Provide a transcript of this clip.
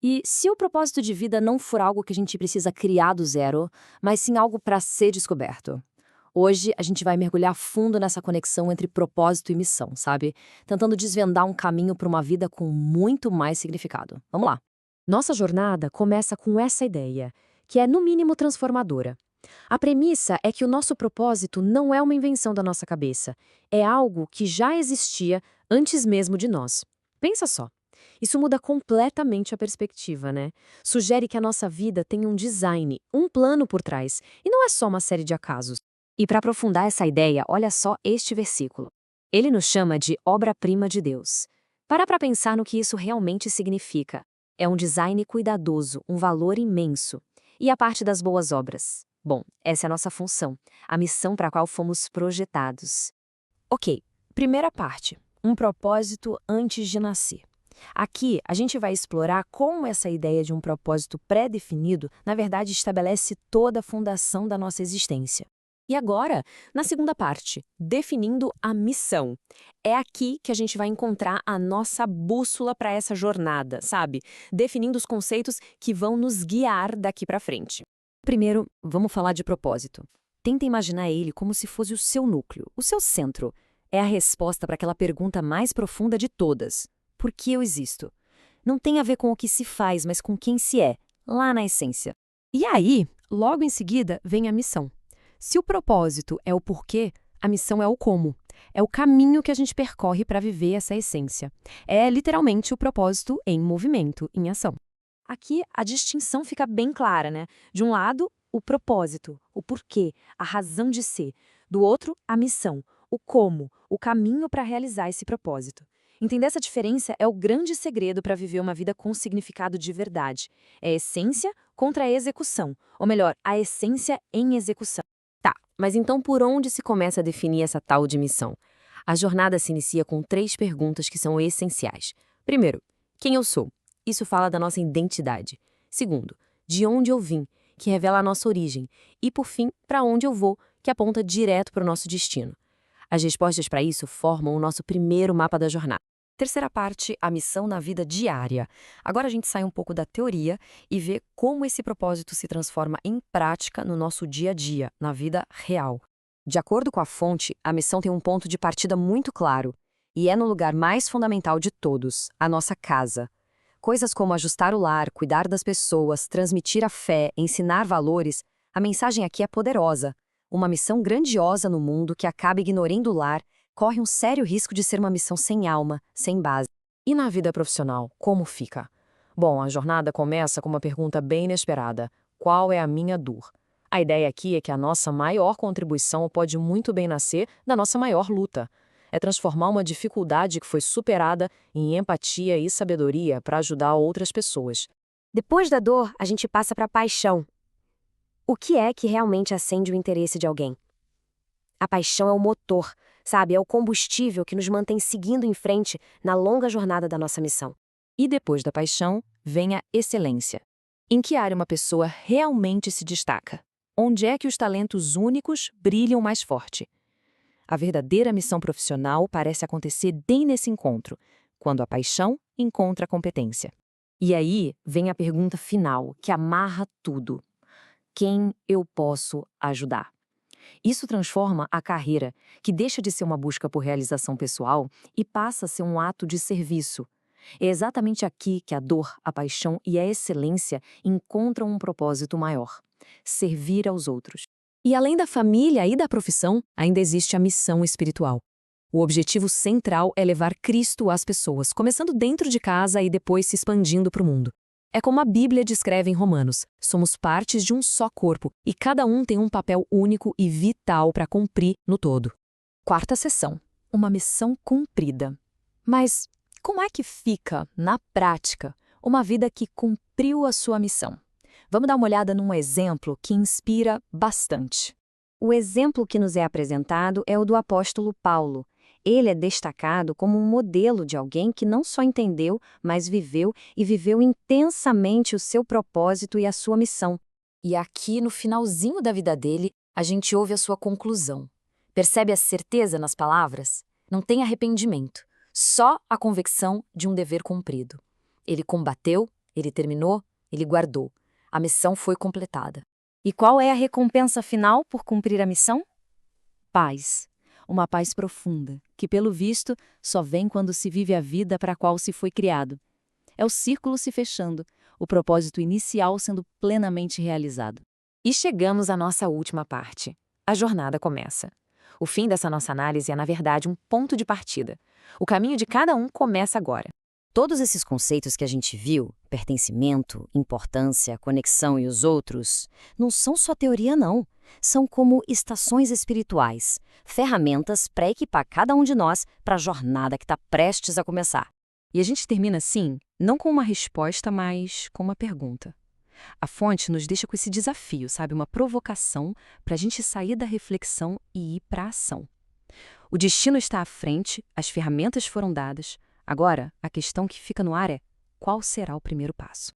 E se o propósito de vida não for algo que a gente precisa criar do zero, mas sim algo para ser descoberto? Hoje a gente vai mergulhar fundo nessa conexão entre propósito e missão, sabe? Tentando desvendar um caminho para uma vida com muito mais significado. Vamos lá. Nossa jornada começa com essa ideia, que é no mínimo transformadora. A premissa é que o nosso propósito não é uma invenção da nossa cabeça, é algo que já existia antes mesmo de nós. Pensa só. Isso muda completamente a perspectiva, né? Sugere que a nossa vida tem um design, um plano por trás, e não é só uma série de acasos. E para aprofundar essa ideia, olha só este versículo. Ele nos chama de obra-prima de Deus. Para pensar no que isso realmente significa. É um design cuidadoso, um valor imenso. E a parte das boas obras? Bom, essa é a nossa função, a missão para a qual fomos projetados. Ok, primeira parte. Um propósito antes de nascer. Aqui, a gente vai explorar como essa ideia de um propósito pré-definido, na verdade, estabelece toda a fundação da nossa existência. E agora, na segunda parte, definindo a missão. É aqui que a gente vai encontrar a nossa bússola para essa jornada, sabe? Definindo os conceitos que vão nos guiar daqui para frente. Primeiro, vamos falar de propósito. Tenta imaginar ele como se fosse o seu núcleo, o seu centro. É a resposta para aquela pergunta mais profunda de todas. Por que eu existo? Não tem a ver com o que se faz, mas com quem se é, lá na essência. E aí, logo em seguida, vem a missão. Se o propósito é o porquê, a missão é o como. É o caminho que a gente percorre para viver essa essência. É literalmente o propósito em movimento, em ação. Aqui a distinção fica bem clara, né? De um lado, o propósito, o porquê, a razão de ser. Do outro, a missão, o como, o caminho para realizar esse propósito. Entender essa diferença é o grande segredo para viver uma vida com significado de verdade. É a essência contra a execução, ou melhor, a essência em execução. Tá, mas então por onde se começa a definir essa tal de missão? A jornada se inicia com 3 perguntas que são essenciais. Primeiro, quem eu sou? Isso fala da nossa identidade. Segundo, de onde eu vim, que revela a nossa origem. E por fim, para onde eu vou, que aponta direto para o nosso destino. As respostas para isso formam o nosso primeiro mapa da jornada. Terceira parte, a missão na vida diária. Agora a gente sai um pouco da teoria e vê como esse propósito se transforma em prática no nosso dia a dia, na vida real. De acordo com a fonte, a missão tem um ponto de partida muito claro, e é no lugar mais fundamental de todos, a nossa casa. Coisas como ajustar o lar, cuidar das pessoas, transmitir a fé, ensinar valores, a mensagem aqui é poderosa. Uma missão grandiosa no mundo que acaba ignorando o lar corre um sério risco de ser uma missão sem alma, sem base. E na vida profissional, como fica? Bom, a jornada começa com uma pergunta bem inesperada: qual é a minha dor? A ideia aqui é que a nossa maior contribuição pode muito bem nascer da nossa maior luta. É transformar uma dificuldade que foi superada em empatia e sabedoria para ajudar outras pessoas. Depois da dor, a gente passa para a paixão. O que é que realmente acende o interesse de alguém? A paixão é o motor, sabe? É o combustível que nos mantém seguindo em frente na longa jornada da nossa missão. E depois da paixão, vem a excelência. Em que área uma pessoa realmente se destaca? Onde é que os talentos únicos brilham mais forte? A verdadeira missão profissional parece acontecer bem nesse encontro, quando a paixão encontra a competência. E aí vem a pergunta final, que amarra tudo: quem eu posso ajudar? Isso transforma a carreira, que deixa de ser uma busca por realização pessoal e passa a ser um ato de serviço. É exatamente aqui que a dor, a paixão e a excelência encontram um propósito maior: servir aos outros. E além da família e da profissão, ainda existe a missão espiritual. O objetivo central é levar Cristo às pessoas, começando dentro de casa e depois se expandindo para o mundo. É como a Bíblia descreve em Romanos: somos partes de um só corpo e cada um tem um papel único e vital para cumprir no todo. Quarta seção: uma missão cumprida. Mas como é que fica, na prática, uma vida que cumpriu a sua missão? Vamos dar uma olhada num exemplo que inspira bastante. O exemplo que nos é apresentado é o do apóstolo Paulo. Ele é destacado como um modelo de alguém que não só entendeu, mas viveu e viveu intensamente o seu propósito e a sua missão. E aqui, no finalzinho da vida dele, a gente ouve a sua conclusão. Percebe a certeza nas palavras? Não tem arrependimento, só a convicção de um dever cumprido. Ele combateu, Ele terminou, ele guardou. A missão foi completada. E qual é a recompensa final por cumprir a missão? Paz. Uma paz profunda, que, pelo visto, só vem quando se vive a vida para a qual se foi criado. É o círculo se fechando, o propósito inicial sendo plenamente realizado. E chegamos à nossa última parte. A jornada começa. O fim dessa nossa análise é, na verdade, um ponto de partida. O caminho de cada um começa agora. Todos esses conceitos que a gente viu, pertencimento, importância, conexão e os outros, não são só teoria, não. São como estações espirituais, ferramentas para equipar cada um de nós para a jornada que está prestes a começar. E a gente termina assim, não com uma resposta, mas com uma pergunta. A fonte nos deixa com esse desafio, sabe? Uma provocação para a gente sair da reflexão e ir para a ação. O destino está à frente, as ferramentas foram dadas. Agora, a questão que fica no ar é: qual será o primeiro passo?